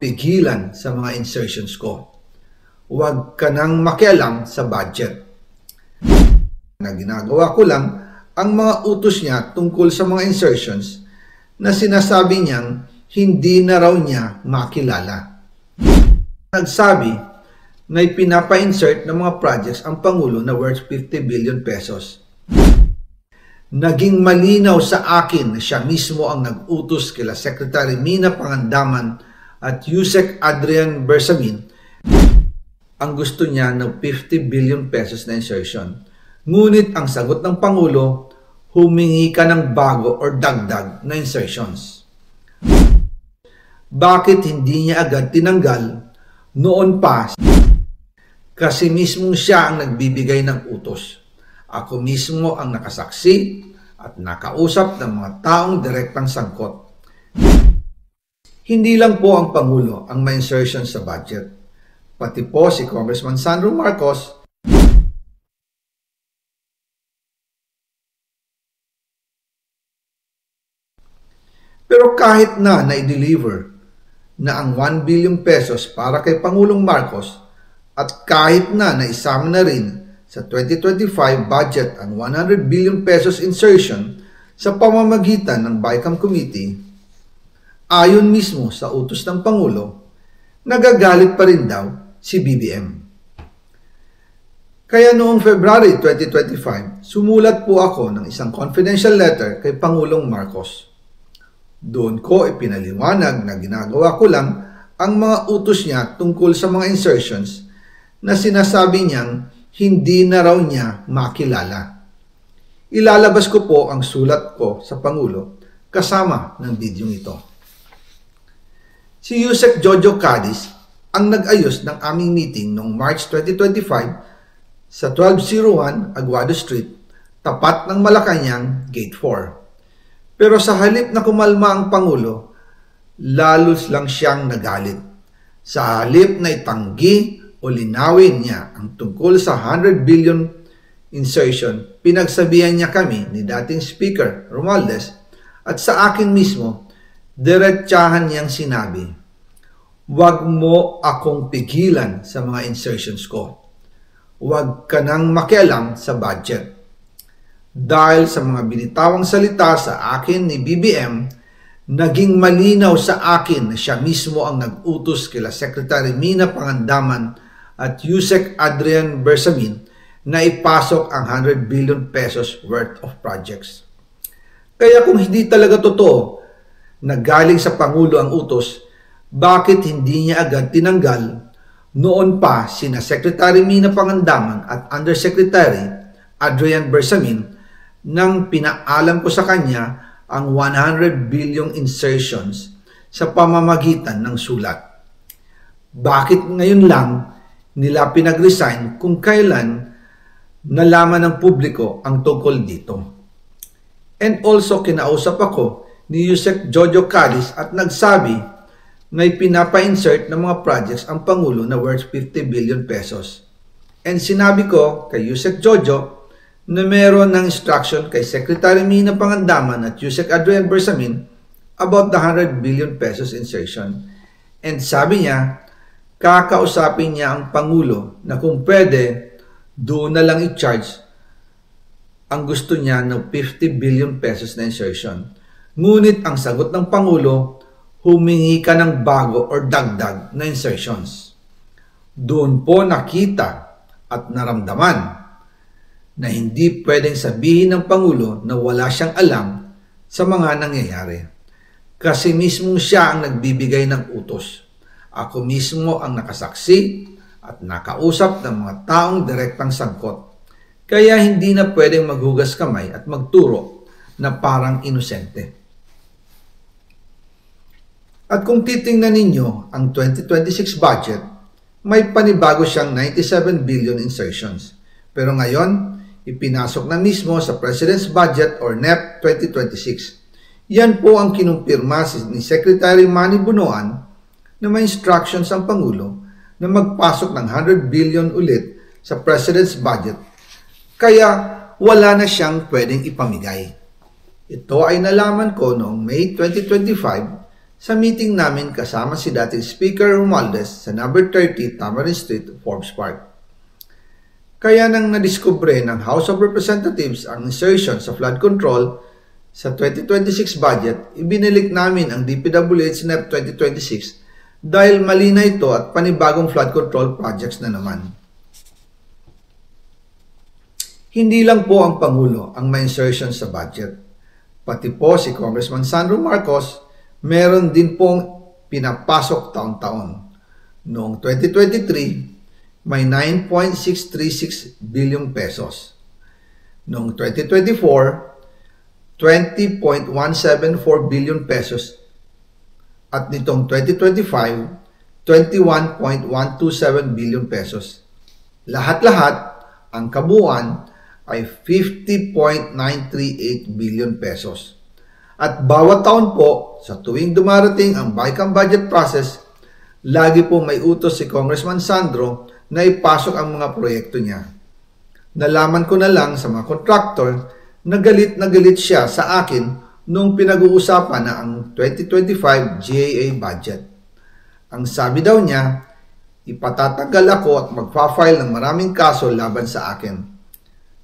pigilan sa mga insertions ko. Huwag ka nang makialam sa budget. Na ginagawa ko lang ang mga utos niya tungkol sa mga insertions na sinasabi niyang hindi na raw niya makilala. Nagsabi na pinapa-insert ng mga projects ang Pangulo na worth 50 billion pesos. Naging malinaw sa akin na siya mismo ang nag-utos kila Secretary Mina Pangandaman at Yusek Adrian Bersamin ang gusto niya ng 50 billion pesos na insertion. Ngunit ang sagot ng Pangulo, humingi ka ng bago or dagdag na insertions. Bakit hindi niya agad tinanggal noon pa? Kasi mismo siya ang nagbibigay ng utos. Ako mismo ang nakasaksi at nakausap ng mga taong direktang sangkot. Hindi lang po ang Pangulo ang may insertion sa budget. Pati po si Congressman Sandro Marcos, pero kahit na i-deliver na ang 1 billion pesos para kay Pangulong Marcos at kahit na naisama na rin sa 2025 budget ang 100 billion pesos insertion sa pamamagitan ng BICAM Committee, ayon mismo sa utos ng Pangulo, nagagalit pa rin daw si BBM. Kaya noong February 2025, sumulat po ako ng isang confidential letter kay Pangulong Marcos. Doon ko ipinaliwanag na ginagawa ko lang ang mga utos niya tungkol sa mga insertions na sinasabi niyang hindi na raw niya makilala. Ilalabas ko po ang sulat ko sa Pangulo kasama ng video ito. Si Yusek Jojo Cadiz ang nag-ayos ng aming meeting noong March 2025 sa 1201 Aguado Street, tapat ng Malacanang, Gate 4. Pero sa halip na kumalma ang Pangulo, lalos lang siyang nagalit. Sa halip na itanggi o linawin niya ang tungkol sa 100 billion insertion, pinagsabihan niya kami ni dating Speaker Romualdez at sa akin mismo, diretsahan niyang sinabi, "Huwag mo akong pigilan sa mga insertions ko. Huwag ka nang makialam sa budget." Dahil sa mga binitawang salita sa akin ni BBM, naging malinaw sa akin na siya mismo ang nag-utos kila Secretary Mina Pangandaman at Yusek Adrian Bersamin na ipasok ang 100 billion pesos worth of projects. Kaya kung hindi talaga totoo na galing sa Pangulo ang utos, bakit hindi niya agad tinanggal noon pa sina Secretary Mina Pangandaman at Undersecretary Adrian Bersamin nang pinaalam ko sa kanya ang 100 billion insertions sa pamamagitan ng sulat? Bakit ngayon lang nila pinag-resign kung kailan nalaman ng publiko ang tungkol dito? And also kinausap ako ni Yusek Jojo Cadiz at nagsabi na pinapa-insert ng mga projects ang Pangulo na worth 50 billion pesos. And sinabi ko kay Yusek Jojo na meron ng instruction kay Secretary Mina Pangandaman at Yusek Adrian Bersamin about the 100 billion pesos insertion. And sabi niya, kakausapin niya ang Pangulo na kung pwede, doon na lang i-charge ang gusto niya ng 50 billion pesos na insertion. Ngunit ang sagot ng Pangulo, humingi ka ng bago or dagdag na insertions. Doon po nakita at naramdaman na hindi pwedeng sabihin ng Pangulo na wala siyang alam sa mga nangyayari. Kasi mismo siya ang nagbibigay ng utos. Ako mismo ang nakasaksi at nakausap ng mga taong direktang sangkot. Kaya hindi na pwedeng maghugas kamay at magturo na parang inosente. At kung titingnan ninyo ang 2026 budget, may panibago siyang 97 billion insertions. Pero ngayon, ipinasok na mismo sa President's Budget or NEP 2026. Yan po ang kinumpirma ni Secretary Manny Bunoan na may instructions ang Pangulo na magpasok ng 100 billion ulit sa President's Budget. Kaya wala na siyang pwedeng ipamigay. Ito ay nalaman ko noong May 2025 sa meeting namin kasama si dating Speaker Romualdez sa number 30 Tamarind Street, Forbes Park. Kaya nang nadiskubre ng House of Representatives ang insertion sa flood control sa 2026 budget, ibinilik namin ang DPWH NEP 2026 dahil mali na ito at panibagong flood control projects na naman. Hindi lang po ang Pangulo ang may insertion sa budget. Pati po si Congressman Sandro Marcos, meron din pong pinapasok taon-taon. Noong 2023, may 9.636 billion pesos. Noong 2024, 20.174 billion pesos. At nitong 2025, 21.127 billion pesos. Lahat-lahat, ang kabuuan ay 50.938 billion pesos. At bawat taon po, sa tuwing dumarating ang BICAM budget process, lagi po may utos si Congressman Sandro na ipasok ang mga proyekto niya. Nalaman ko na lang sa mga contractor na galit siya sa akin nung pinag-uusapan na ang 2025 GAA budget. Ang sabi daw niya, ipatatagal ako at magpa-file ng maraming kaso laban sa akin.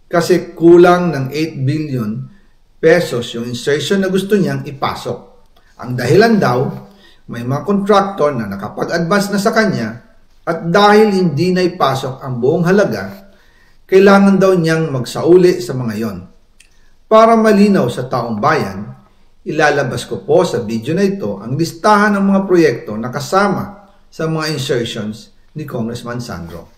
Kasi kulang ng 8 billion pesos yung insertion na gusto niyang ipasok. Ang dahilan daw, may mga contractor na nakapag-advance na sa kanya at dahil hindi na ipasok ang buong halaga, kailangan daw niyang magsauli sa mga yon. Para malinaw sa taong bayan, ilalabas ko po sa video na ito ang listahan ng mga proyekto na kasama sa mga insertions ni Congressman Sandro.